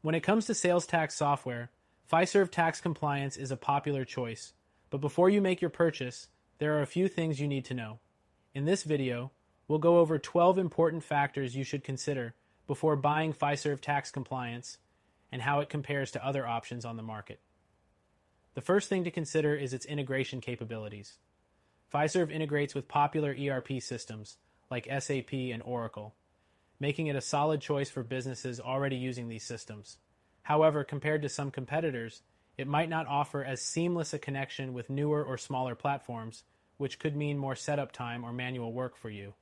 When it comes to sales tax software, Fiserv Tax Compliance is a popular choice, but before you make your purchase, there are a few things you need to know. In this video, we'll go over 12 important factors you should consider before buying Fiserv Tax Compliance and how it compares to other options on the market. The first thing to consider is its integration capabilities. Fiserv integrates with popular ERP systems like SAP and Oracle, making it a solid choice for businesses already using these systems. However, compared to some competitors, it might not offer as seamless a connection with newer or smaller platforms, which could mean more setup time or manual work for you.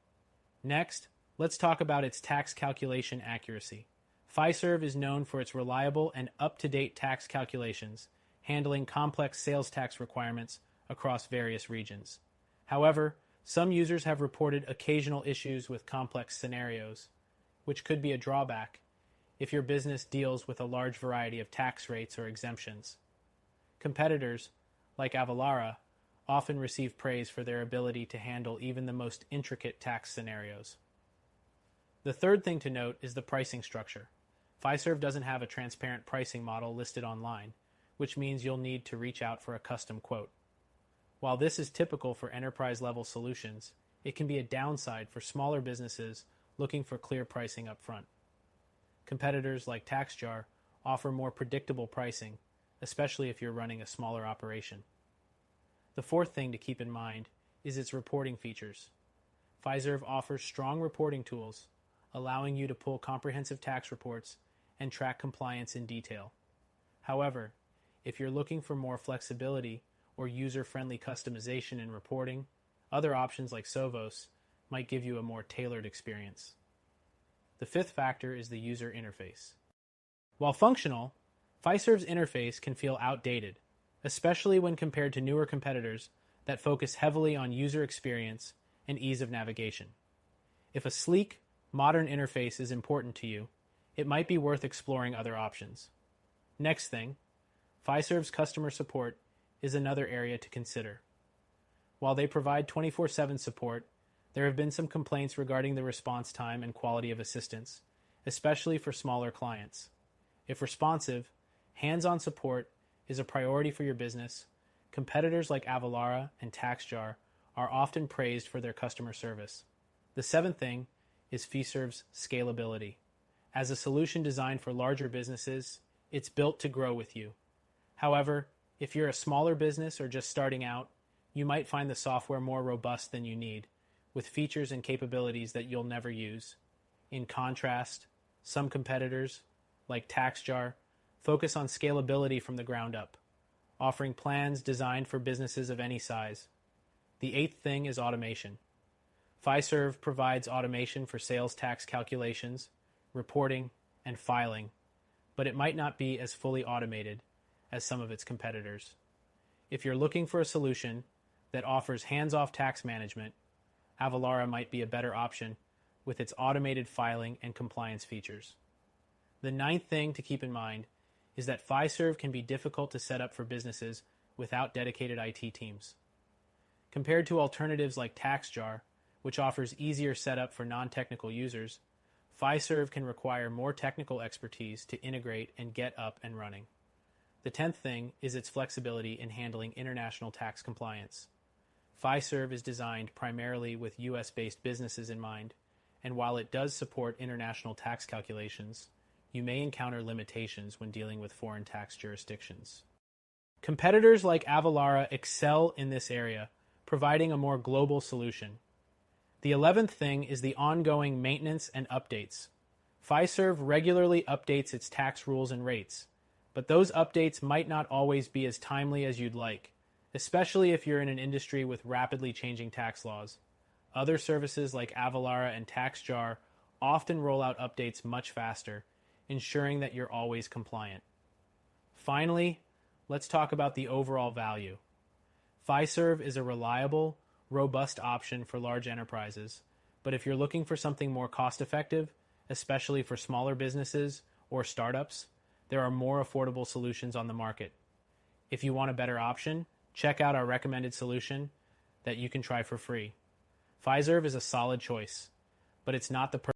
Next, let's talk about its tax calculation accuracy. Fiserv is known for its reliable and up-to-date tax calculations, handling complex sales tax requirements across various regions. However, some users have reported occasional issues with complex scenarios, which could be a drawback if your business deals with a large variety of tax rates or exemptions. Competitors, like Avalara, often receive praise for their ability to handle even the most intricate tax scenarios. The third thing to note is the pricing structure. Fiserv doesn't have a transparent pricing model listed online, which means you'll need to reach out for a custom quote. While this is typical for enterprise-level solutions, it can be a downside for smaller businesses looking for clear pricing up front. Competitors like TaxJar offer more predictable pricing, especially if you're running a smaller operation. The fourth thing to keep in mind is its reporting features. Fiserv offers strong reporting tools, allowing you to pull comprehensive tax reports and track compliance in detail. However, if you're looking for more flexibility or user-friendly customization in reporting, other options like Sovos might give you a more tailored experience. The fifth factor is the user interface. While functional, Fiserv's interface can feel outdated, especially when compared to newer competitors that focus heavily on user experience and ease of navigation. If a sleek, modern interface is important to you, it might be worth exploring other options. Next thing, Fiserv's customer support is another area to consider. While they provide 24/7 support, there have been some complaints regarding the response time and quality of assistance, especially for smaller clients. If responsive, hands-on support is a priority for your business, competitors like Avalara and TaxJar are often praised for their customer service. The seventh thing is Fiserv's scalability. As a solution designed for larger businesses, it's built to grow with you. However, if you're a smaller business or just starting out, you might find the software more robust than you need, with features and capabilities that you'll never use. In contrast, some competitors, like TaxJar, focus on scalability from the ground up, offering plans designed for businesses of any size. The eighth thing is automation. Fiserv provides automation for sales tax calculations, reporting, and filing, but it might not be as fully automated as some of its competitors. If you're looking for a solution that offers hands-off tax management, Avalara might be a better option with its automated filing and compliance features. The ninth thing to keep in mind is that Fiserv can be difficult to set up for businesses without dedicated IT teams. Compared to alternatives like TaxJar, which offers easier setup for non-technical users, Fiserv can require more technical expertise to integrate and get up and running. The 10th thing is its flexibility in handling international tax compliance. Fiserv is designed primarily with US-based businesses in mind, and while it does support international tax calculations, you may encounter limitations when dealing with foreign tax jurisdictions. Competitors like Avalara excel in this area, providing a more global solution. The 11th thing is the ongoing maintenance and updates. Fiserv regularly updates its tax rules and rates, but those updates might not always be as timely as you'd like, especially if you're in an industry with rapidly changing tax laws. Other services like Avalara and TaxJar often roll out updates much faster, ensuring that you're always compliant. Finally, let's talk about the overall value. Fiserv is a reliable, robust option for large enterprises, but if you're looking for something more cost-effective, especially for smaller businesses or startups, there are more affordable solutions on the market. If you want a better option, check out our recommended solution that you can try for free. Fiserv is a solid choice, but it's not the